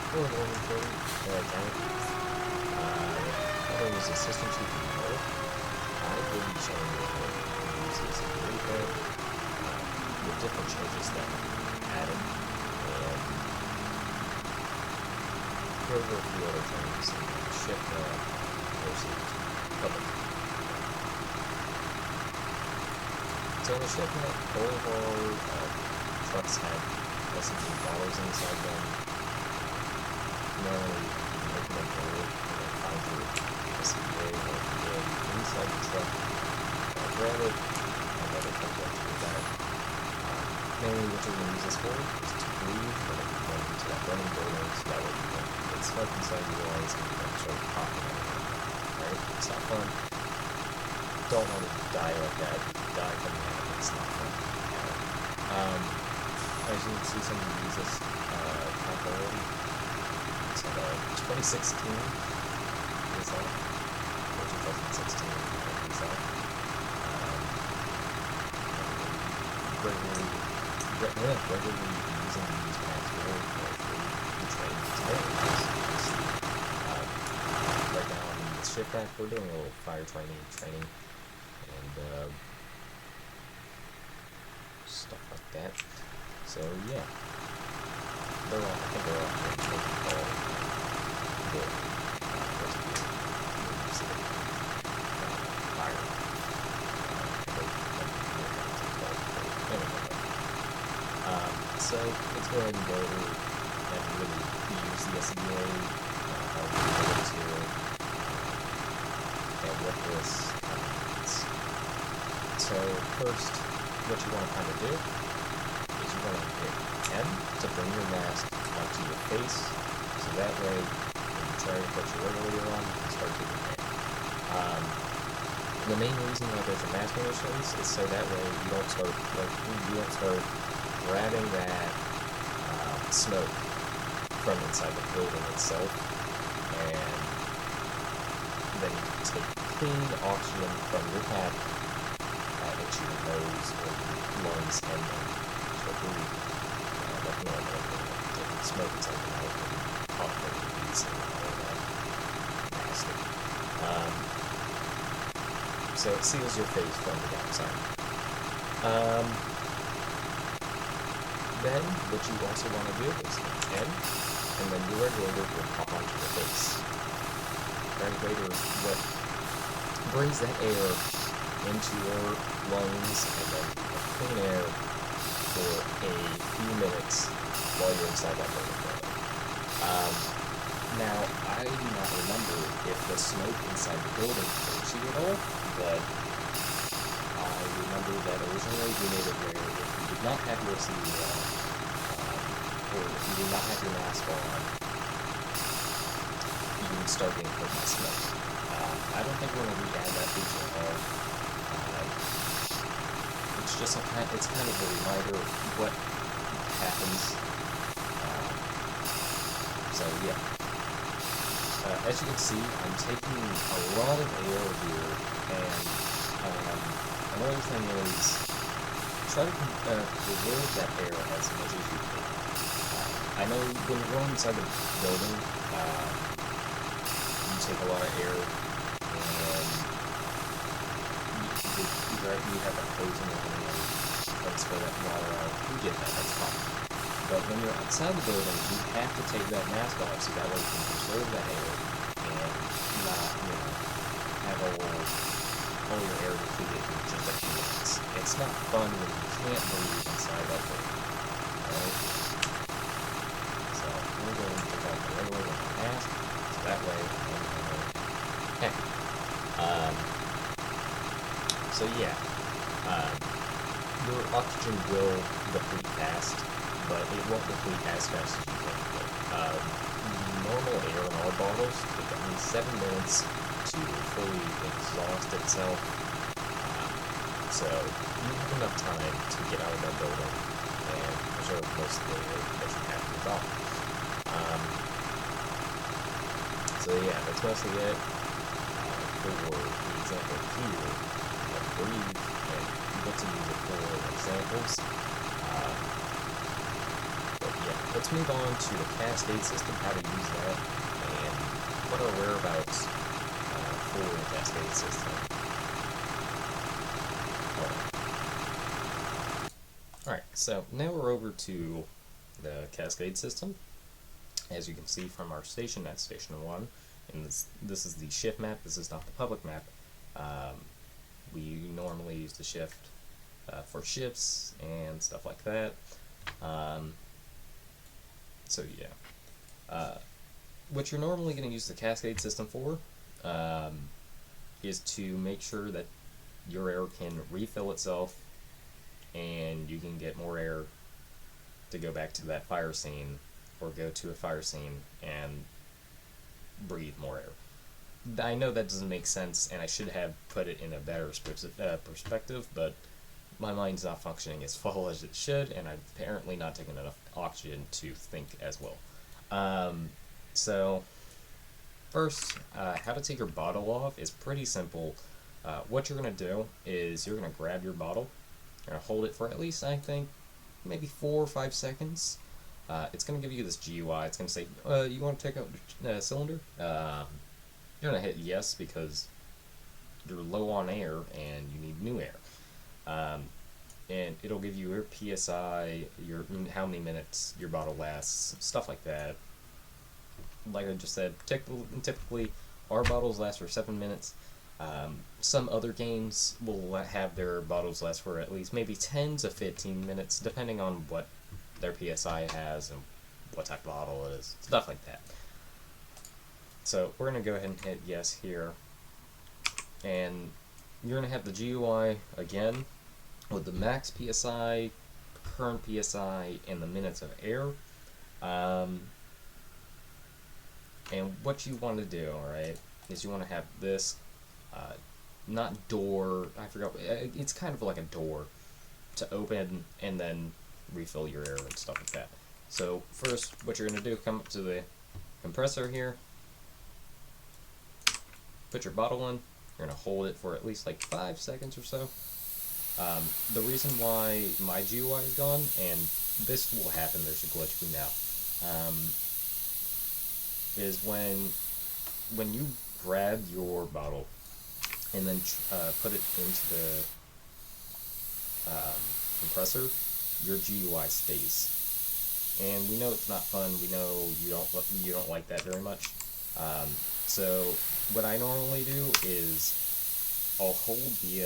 or more important, dynamic. Whether it was a system chief or I will be showing you how to use this blueprint, the different changes that are added, and go over a few other things in shift versus public. So in the shift net, all of our trucks have SCBA bottles inside them. Normally, you can open a door and then find your SCBA or PA inside the truck, grab it, and let it comes up to your back. Mainly what you're going to use this for is to breathe when you go into that burning building, so that way you don't get stuck inside your lungs and you don't start coughing anymore. Right? It's not fun. Don't want to die like that. If you die from that, it's not fun. As you can see, some of you use this pack already. It's a 2016 design, or 2016 design. Regularly using these packs for the training experience. Right now I'm in the shift pack, we're doing a little fire training, and stuff like that. So yeah, I think they're all going to call the fire. So let's go ahead and go over and really use the SCBA, how we put it to, and what this means. So first, what you want to kind of do is you want to hit M to bring your mask onto your face, so that way when you try to put your regular on, you can start taking air. The main reason why there's a mask on your face is so that way you don't start grabbing that smoke from inside the building itself, and then you can take clean oxygen from your pack into your nose or your lungs and then start breathing like normal, taking smoke inside your mouth and coughing and wheezing and all that nasty. So it seals your face from the outside. Then, what you also want to do is hit N, and then your regulator will pop onto your face. Regulator is what brings that air into your lungs, and then you have clean air for a few minutes while you're inside that burning building. Now, I do not remember if the smoke inside the building hurts you at all, but I remember that originally we made it where if you did not have your SCBA on, or if you did not have your mask on, you would start getting hurt by smoke. I don't think we're going to re-add that feature at all. It's just it's kind of a reminder of what happens. So yeah. As you can see, I'm taking a lot of air here, and another thing is try to preserve that air as much as you can. I know when you're going inside the building, you take a lot of air, and you have that hose in your hand and transfer that water out. You get that, that's fine. But when you're outside the building, you have to take that mask off so that way you can preserve that air and not, have all your air depleted in just a few minutes. It's not fun when you can't breathe inside that building. Alright? So we're going to take off the regular mask, so that way I'm happy. So yeah, your oxygen will deplete fast, but it won't deplete as fast as you think it will. The normal air in our bottles take at least 7 minutes to fully exhaust itself, so you have enough time to get out of that building and preserve most of the air that you have in your bottle. So yeah, that's mostly it. For the example here, breathe and what to use it for examples. But yeah. let's move on to the cascade system, how to use that, and what are whereabouts for the cascade system. Alright, so now we're over to the cascade system. As you can see from our station, that's station 1, and this is the shift map. This is not the public map. We normally use the shift for shifts and stuff like that. So yeah, what you're normally going to use the cascade system for is to make sure that your air can refill itself and you can get more air to go back to that fire scene, or go to a fire scene and breathe more air. I know that doesn't make sense, and I should have put it in a better perspective, but my mind's not functioning as full as it should, and I'm apparently not taking enough oxygen to think as well. So, first, how to take your bottle off is pretty simple. What you're going to do is you're going to grab your bottle, you're going to hold it for at least, I think, maybe 4 or 5 seconds. It's going to give you this GUI. It's going to say, you want to take out the cylinder? You're going to hit yes because you're low on air and you need new air. And it'll give you your PSI, how many minutes your bottle lasts, stuff like that. Like I just said, typically our bottles last for 7 minutes. Some other games will have their bottles last for at least maybe 10 to 15 minutes, depending on what their PSI has and what type of bottle it is, stuff like that. So we're going to go ahead and hit yes here, and you're going to have the GUI again with the max PSI, current PSI, and the minutes of air. And what you want to do, alright, is you want to have this, not door, I forgot, it's kind of like a door to open and then refill your air and stuff like that. So first, what you're going to do, come up to the compressor here, put your bottle in, you're going to hold it for at least like 5 seconds or so. The reason why my GUI is gone, and this will happen, there's a glitch now, is when you grab your bottle and then put it into the compressor, your GUI stays. And we know it's not fun. We know you don't like that very much. So what I normally do is I'll hold the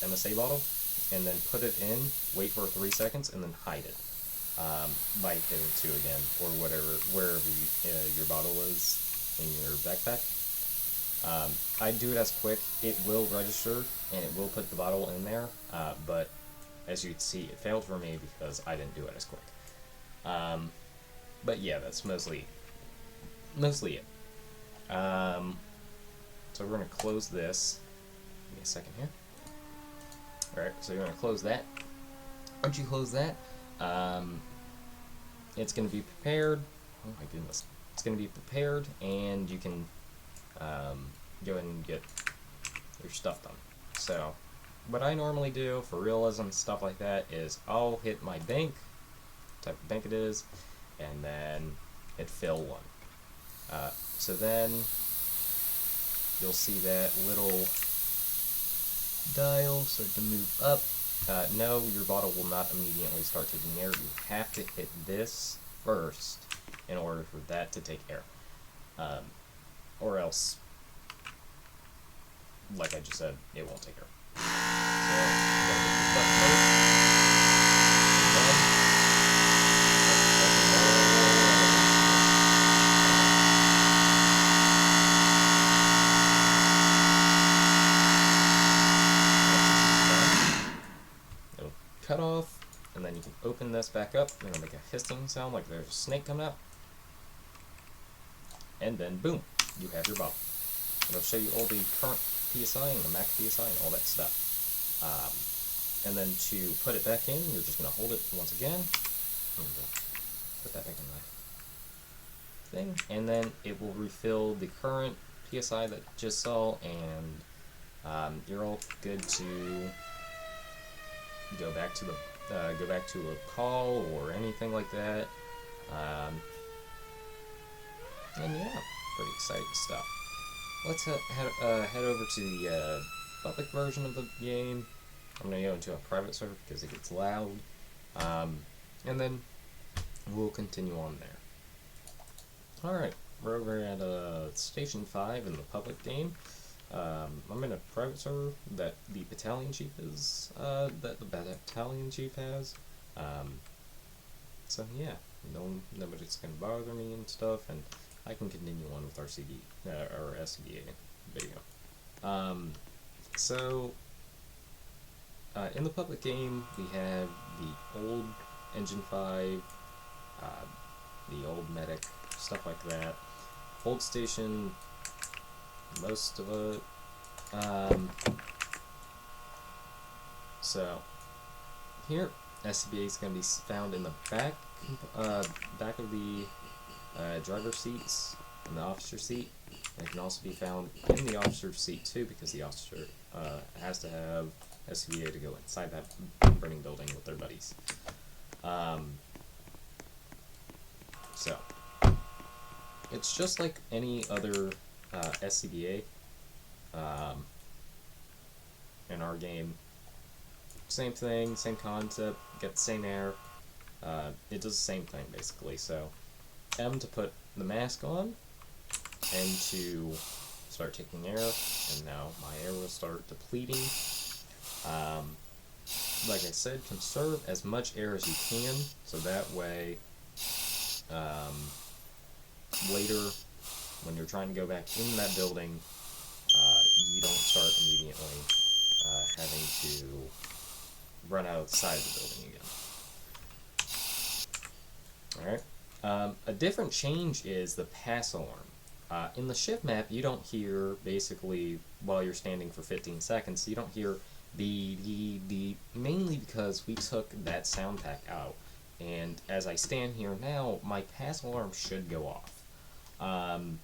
MSA bottle and then put it in, wait for 3 seconds, and then hide it by hitting 2 again, or wherever your bottle is in your backpack. I do it as quick. It will register and it will put the bottle in there, but as you can see, it failed for me because I didn't do it as quick. But yeah, that's mostly it. So we're going to close this. Give me a second here. Alright, so you're going to close that. Once you close that, it's going to be prepared. Oh my goodness. It's going to be prepared, and you can go ahead and get your stuff done. So what I normally do for realism, stuff like that, is I'll hit my bank, type of bank it is, and then hit fill 1. So then you'll see that little dial start to move up. No, your bottle will not immediately start taking air. You have to hit this first in order for that to take air. Or else, like I just said, it won't take air. So, it'll cut off, and then you can open this back up, and it'll make a hissing sound like there's a snake coming out. And then boom, you have your bottle. It'll show you all the current PSI and the max PSI and all that stuff. And then to put it back in, you're just going to hold it once again. Put that back in the thing, and then it will refill the current PSI that you just saw, and you're all good to go back to a call or anything like that. And yeah, pretty exciting stuff. Let's head over to the public version of the game. I'm going to go into a private server because it gets loud. And then we'll continue on there. Alright, we're over at Station 5 in the public game. I'm in a private server that the battalion chief is, that the battalion chief has. So yeah, nobody's gonna bother me and stuff, and I can continue on with our SCBA video. So in the public game, we have the old Engine 5, the old medic, stuff like that. Old station, most of it. So here, SCBA is going to be found in the back of the driver's seats and the officer seat. And it can also be found in the officer's seat too, because the officer has to have SCBA to go inside that burning building with their buddies. So it's just like any other SCBA in our game. Same thing, same concept, get the same air. It does the same thing basically. So M to put the mask on, and to start taking air, and now my air will start depleting. Like I said, conserve as much air as you can, so that way later when you're trying to go back in that building, you don't start immediately having to run outside the building again. Alright. A different change is the pass alarm. In the shift map, you don't hear, basically, while you're standing for 15 seconds, you don't hear the mainly because we took that sound pack out. And as I stand here now, my pass alarm should go off. And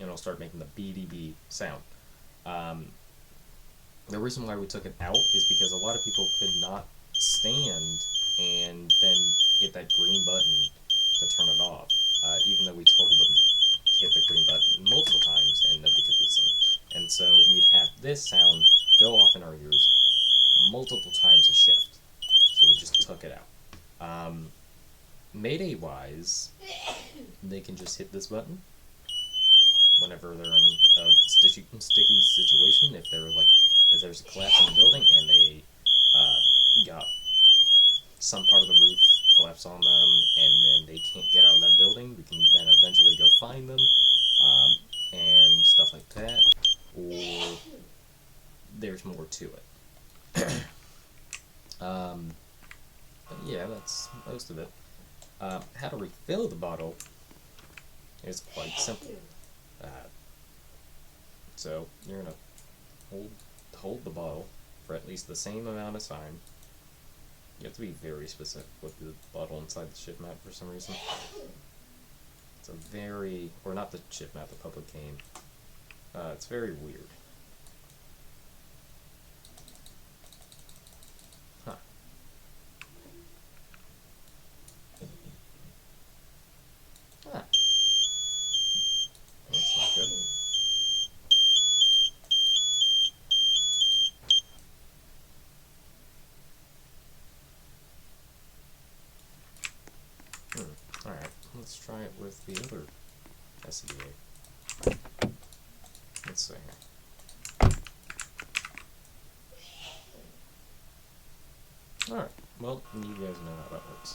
it'll start making the BDB sound. The reason why we took it out is because a lot of people could not stand and then hit that green button to turn it off, even though we told them to hit the green button multiple times and nobody could listen. And so we'd have this sound go off in our ears multiple times a shift. So we just took it out. Mayday wise, they can just hit this button whenever they're in a sticky situation. If there's a collapse in the building and they got some part of the roof collapse on them and then they can't get out of that building, we can then eventually go find them, and stuff like that. Or there's more to it. But yeah, that's most of it. How to refill the bottle is quite simple. So you're gonna hold the bottle for at least the same amount of time. You have to be very specific with the bottle inside the ship map for some reason. It's a very, or not the ship map, the public game. It's very weird. Huh. Huh. That's not good. Alright, let's try it with the other SCBA. Let's see here. Alright, well, you guys know how that works.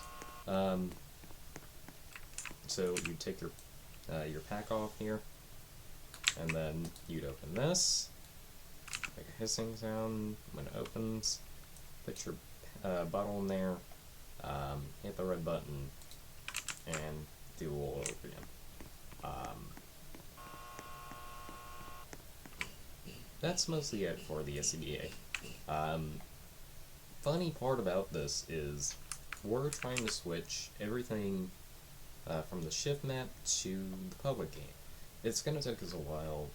So you take your pack off here, and then you'd open this, make a hissing sound when it opens, put your bottle in there, hit the red button, and do it all over again. That's mostly it for the SCBA. Funny part about this is we're trying to switch everything from the shift map to the public game. It's going to take us a while.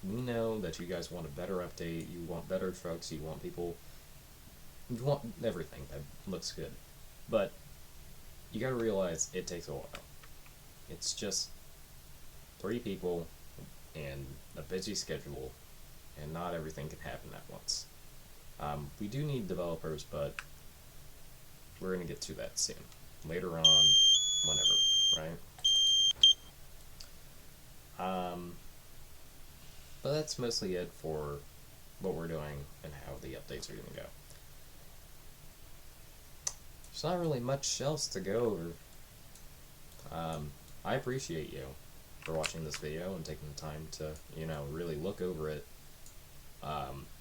We know that you guys want a better update, you want better trucks, you want everything that looks good. But you gotta realize it takes a while. It's just 3 people and a busy schedule, and not everything can happen at once. We do need developers, but we're going to get to that soon. Later on, whenever, right? But that's mostly it for what we're doing and how the updates are going to go. There's not really much else to go over. I appreciate you for watching this video and taking the time to, really look over it.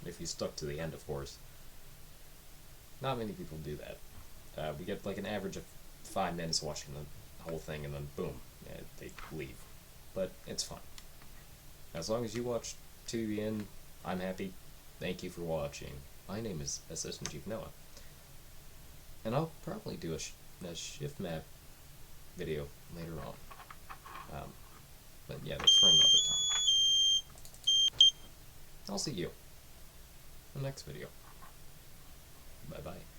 If you stuck to the end, of course. Not many people do that. We get like an average of 5 minutes watching the whole thing, and then boom, they leave. But it's fun. As long as you watch to the end, I'm happy. Thank you for watching. My name is Assistant Chief Noah, and I'll probably do a shift map video later on. But yeah, that's for another time. I'll see you in the next video. Bye bye.